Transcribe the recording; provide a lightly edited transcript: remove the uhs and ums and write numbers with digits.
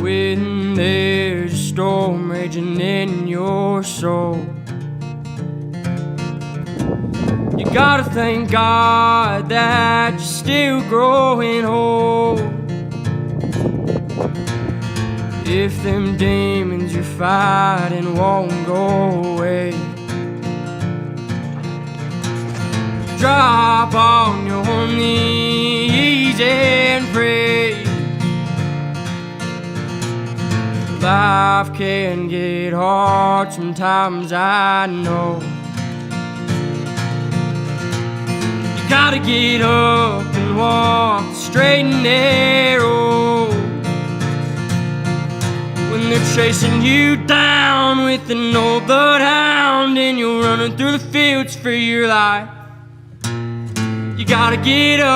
when there's a storm raging in your soul. You gotta thank God that you're still growing old. If them demons you're fighting won't go away, drop on your knees and pray. Life can get hard sometimes, I know. You gotta get up and walk the straight and narrow. When they're chasing you down with an old bloodhound and you're running through the fields for your life, you gotta get up.